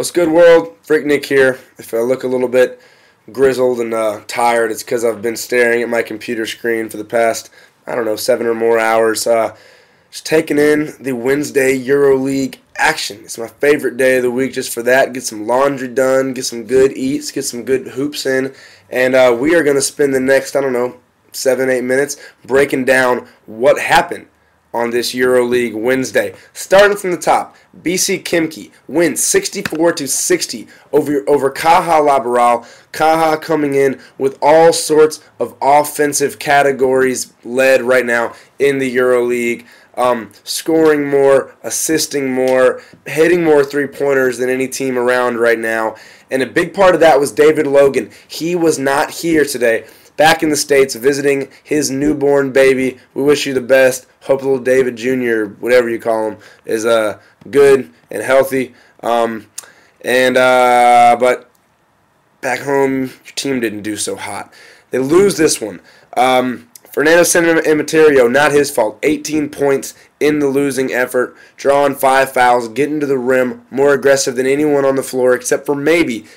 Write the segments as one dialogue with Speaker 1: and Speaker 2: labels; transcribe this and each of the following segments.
Speaker 1: What's good, world? Freak Nick here. If I look a little bit grizzled and tired, it's because I've been staring at my computer screen for the past, 7 or more hours. Just taking in the Wednesday Euroleague action. It's my favorite day of the week just for that. Get some laundry done, get some good eats, get some good hoops in, and we are going to spend the next, 7, 8 minutes breaking down what happened on this EuroLeague Wednesday. Starting from the top, BC Khimki wins 64-60 over Caja Laboral. Caja coming in with all sorts of offensive categories led right now in the EuroLeague. Scoring more, assisting more, hitting more three-pointers than any team around right now. And a big part of that was David Logan. He was not here today. Back in the States visiting his newborn baby. We wish you the best. Hope little David Jr., whatever you call him, is good and healthy. But back home, your team didn't do so hot. They lose this one. Fernando Immaterio, not his fault. 18 points in the losing effort, drawing 5 fouls, getting to the rim, more aggressive than anyone on the floor except for maybe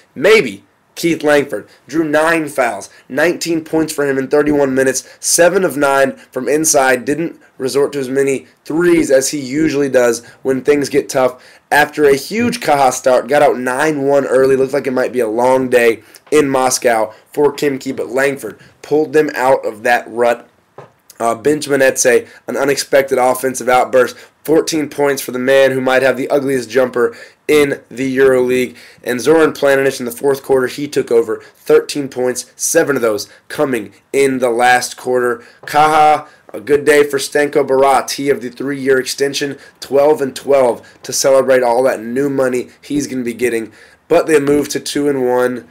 Speaker 1: Keith Langford. Drew 9 fouls, 19 points for him in 31 minutes, 7 of 9 from inside, didn't resort to as many threes as he usually does when things get tough. After a huge Caja start, got out 9-1 early, looked like it might be a long day in Moscow for Khimki, but Langford pulled them out of that rut. Benjamin Etze, an unexpected offensive outburst, 14 points for the man who might have the ugliest jumper in the EuroLeague. And Zoran Planinic in the fourth quarter, he took over, 13 points, 7 of those coming in the last quarter. Caja, a good day for Stenko Barat. He of the 3-year extension, 12-12 to celebrate all that new money he's going to be getting. But they moved to 2-1.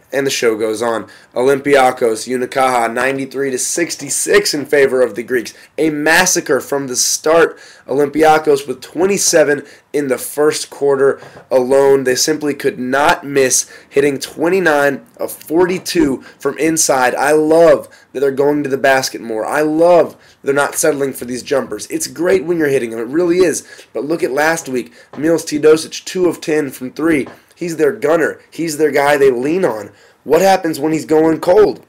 Speaker 1: And the show goes on. Olympiacos, Unicaja, 93-66 in favor of the Greeks. A massacre from the start. Olympiacos with 27 in the first quarter alone. They simply could not miss, hitting 29 of 42 from inside. I love that they're going to the basket more. I love they're not settling for these jumpers. It's great when you're hitting them. It really is. But look at last week. Milos Teodosic, 2 of 10 from 3. He's their gunner. He's their guy they lean on. What happens when he's going cold?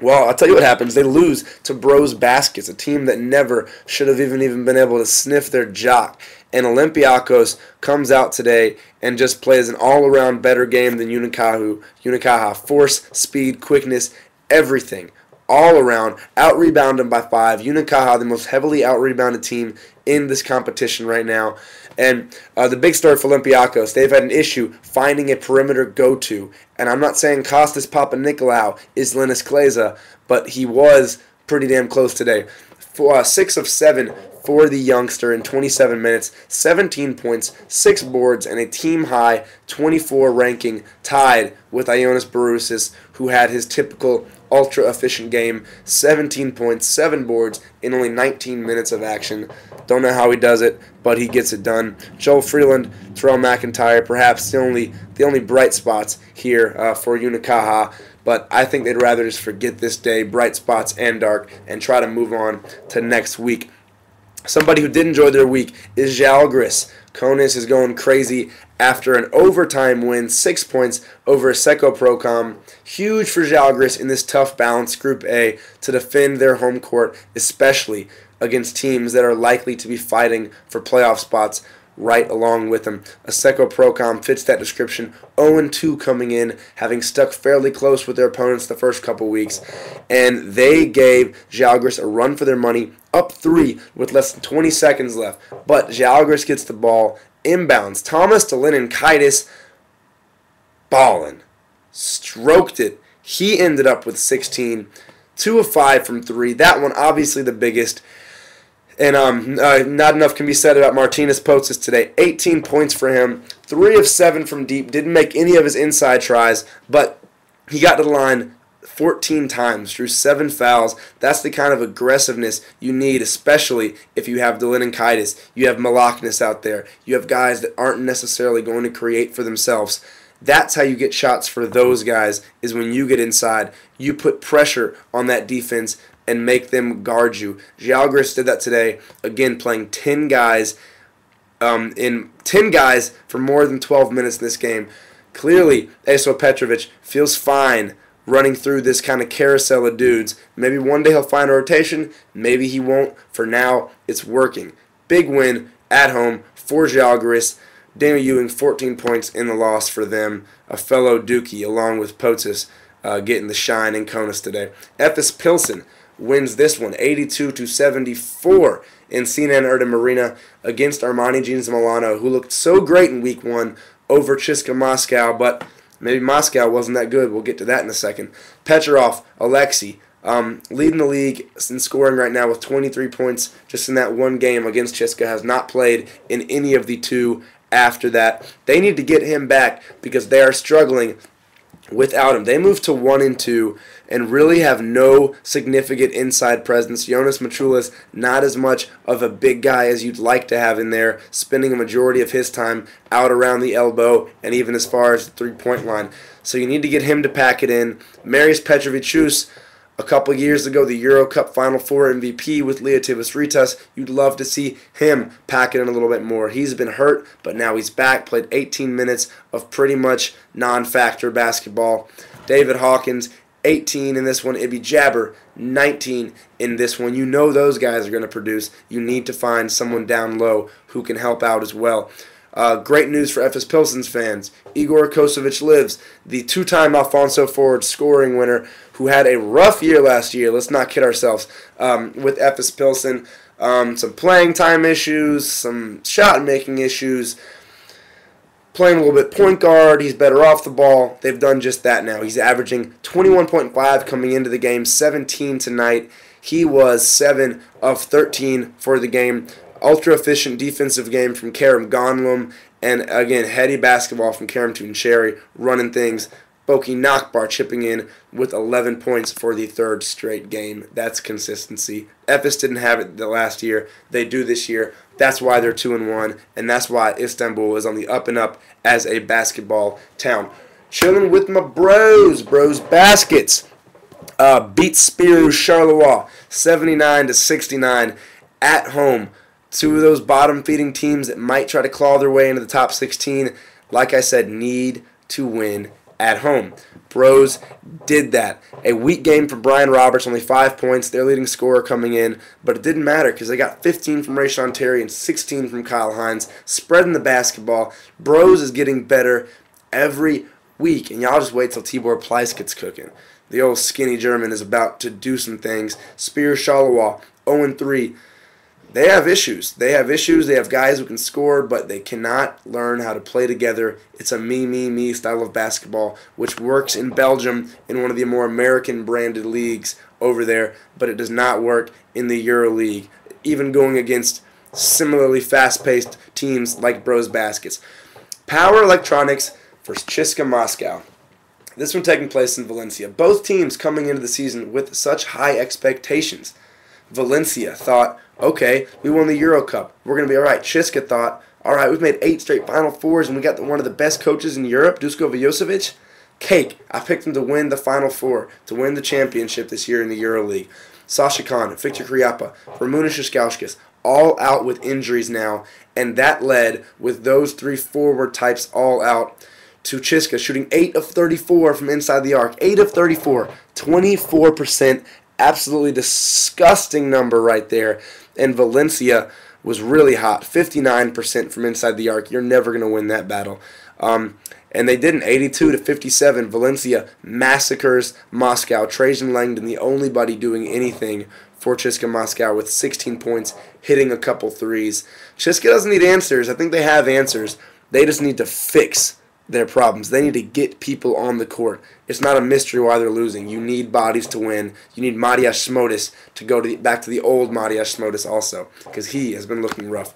Speaker 1: Well, I'll tell you what happens. They lose to Bros Baskets, a team that never should have even been able to sniff their jock. And Olympiacos comes out today and just plays an all-around better game than Unicaja. Force, speed, quickness, everything. All around, out-rebound them by 5. Unicaja, the most heavily out-rebounded team in this competition right now. And the big story for Olympiacos, they've had an issue finding a perimeter go-to. And I'm not saying Kostas Papanikolaou is Linus Kleza, but he was pretty damn close today. 6 of 7 for the youngster in 27 minutes, 17 points, 6 boards, and a team-high 24 ranking tied with Ioannis Barousis, who had his typical ultra-efficient game, 17 points, 7 boards in only 19 minutes of action. Don't know how he does it, but he gets it done. Joel Freeland, Terrell McIntyre, perhaps the only bright spots here for Unicaja, but I think they'd rather just forget this day, bright spots and dark, and try to move on to next week. Somebody who did enjoy their week is Zalgiris. Konis is going crazy after an overtime win, 6 points over Seko Procom. Huge for Zalgiris in this tough balance Group A to defend their home court, especially against teams that are likely to be fighting for playoff spots right along with them. Seko Procom fits that description. 0-2 coming in, having stuck fairly close with their opponents the first couple weeks. And they gave Zalgiris a run for their money, up 3 with less than 20 seconds left. But Zalgiris gets the ball, inbounds. Thomas Delininkaitis ballin'. Stroked it. He ended up with 16. 2 of 5 from 3. That one obviously the biggest. And not enough can be said about Martinez Potzis today. 18 points for him, 3 of 7 from deep. Didn't make any of his inside tries, but he got to the line 14 times, drew 7 fouls. That's the kind of aggressiveness you need, especially if you have Delininkaitis. You have Malaknis out there. You have guys that aren't necessarily going to create for themselves. That's how you get shots for those guys, is when you get inside. You put pressure on that defense and make them guard you. Zalgiris did that today, again playing 10 guys in 10 guys for more than 12 minutes in this game. Clearly, Aso Petrovic feels fine running through this kind of carousel of dudes. Maybe one day he'll find a rotation. Maybe he won't. For now, it's working. Big win at home for Zalgiris. Daniel Ewing, 14 points in the loss for them. A fellow Dookie, along with Potus, getting the shine in Konas today. Efes Pilsen wins this one, 82-74 in Sinan Erdem Arena against Armani Jeans Milano, who looked so great in Week 1 over CSKA Moscow, but maybe Moscow wasn't that good. We'll get to that in a second. Petrov, Alexei, leading the league in scoring right now with 23 points just in that one game against CSKA. Has not played in any of the two after that. They need to get him back because they are struggling without him. They moved to 1-2 and really have no significant inside presence. Jonas Machulas, not as much of a big guy as you'd like to have in there, spending a majority of his time out around the elbow and even as far as the three-point line. So you need to get him to pack it in. Marius Petrovicius, a couple years ago, the Euro Cup Final Four MVP with ELATV Ritas. You'd love to see him pack it in a little bit more. He's been hurt, but now he's back. Played 18 minutes of pretty much non-factor basketball. David Hawkins, 18 in this one. Ibby Jabber, 19 in this one. You know those guys are going to produce. You need to find someone down low who can help out as well. Great news for Efes Pilsen's fans. Igor Kosovic lives, the two-time Alfonso Ford scoring winner who had a rough year last year. Let's not kid ourselves with Efes Pilsen. Some playing time issues, some shot-making issues, playing a little bit point guard. He's better off the ball. They've done just that now. He's averaging 21.5 coming into the game, 17 tonight. He was 7 of 13 for the game. Ultra-efficient defensive game from Kerem Gonlum. And, again, heady basketball from Kerem Tuncheri, running things. Boki Nakbar chipping in with 11 points for the third straight game. That's consistency. Efes didn't have it the last year. They do this year. That's why they're 2-1, and that's why Istanbul is on the up and up as a basketball town. Chilling with my bros baskets. Beat Spirou Charleroi 79-69 at home. Two of those bottom-feeding teams that might try to claw their way into the top 16, like I said, need to win at home. Bros did that. A weak game for Brian Roberts, only 5 points, their leading scorer coming in, but it didn't matter because they got 15 from Rayshon Terry and 16 from Kyle Hines, spreading the basketball. Bros is getting better every week, and y'all just wait till Tibor Pleiss gets cooking. The old skinny German is about to do some things. Spear Charleroi, 0-3. They have issues. They have guys who can score, but they cannot learn how to play together. It's a me style of basketball, which works in Belgium in one of the more American-branded leagues over there, but it does not work in the Euroleague, even going against similarly fast-paced teams like Bros Baskets. Power Electronics versus CSKA Moscow. This one taking place in Valencia. Both teams coming into the season with such high expectations. Valencia thought, okay, we won the Euro Cup. We're going to be all right. CSKA thought, all right, we've made 8 straight Final Fours, and we got one of the best coaches in Europe, Dusko Vujocevic. Cake. I picked him to win the Final Four, to win the championship this year in the EuroLeague. Sasha Khan, Victor Kriapa, Ramuna Shishkauskas, all out with injuries now, and that led, with those 3 forward types all out, to CSKA shooting 8 of 34 from inside the arc. 8 of 34, 24%. Absolutely disgusting number right there. And Valencia was really hot, 59% from inside the arc. You're never going to win that battle. And they didn't, 82-57. Valencia massacres Moscow. Trajan Langdon, the only buddy doing anything for CSKA Moscow with 16 points, hitting a couple threes. CSKA doesn't need answers. I think they have answers. They just need to fix their problems. They need to get people on the court. It's not a mystery why they're losing. You need bodies to win. You need Mariusz Smotis to go back to the old Mariusz Smotis also, because he has been looking rough.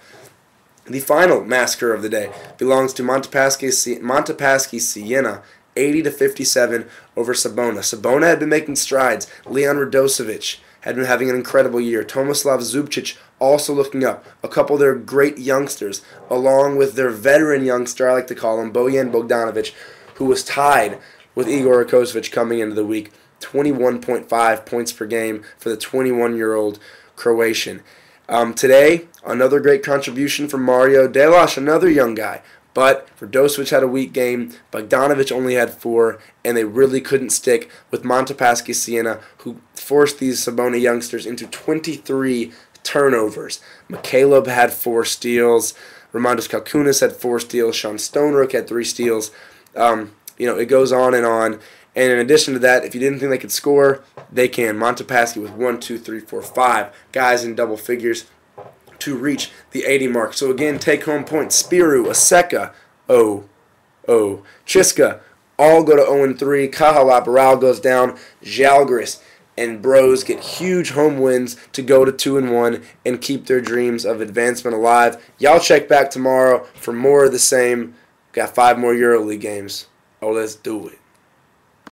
Speaker 1: The final massacre of the day belongs to Montepaschi Siena, 80-57 over Sabona. Sabona had been making strides. Leon Radosevic had been having an incredible year. Tomislav Zubcic also looking up. A couple of their great youngsters, along with their veteran youngster, I like to call him, Bojan Bogdanovic, who was tied with Igor Kosovic coming into the week. 21.5 points per game for the 21-year-old Croatian. Today, another great contribution from Mario Delas, another young guy. But Radosevic had a weak game, Bogdanovic only had 4, and they really couldn't stick with Montepaschi Siena, who forced these Sabona youngsters into 23 turnovers. McCaleb had 4 steals, Ramondas Kalkunas had 4 steals, Sean Stonerook had 3 steals. It goes on. And in addition to that, if you didn't think they could score, they can. Montepaschi with 1, 2, 3, 4, 5 guys in double figures to reach the 80 mark. So again, take-home points. Spiru, Aseka, Chiska, all go to 0-3. Kahala Baral goes down. Zalgiris and Bros get huge home wins to go to 2-1 and keep their dreams of advancement alive. Y'all check back tomorrow for more of the same. Got 5 more EuroLeague games. Oh, let's do it.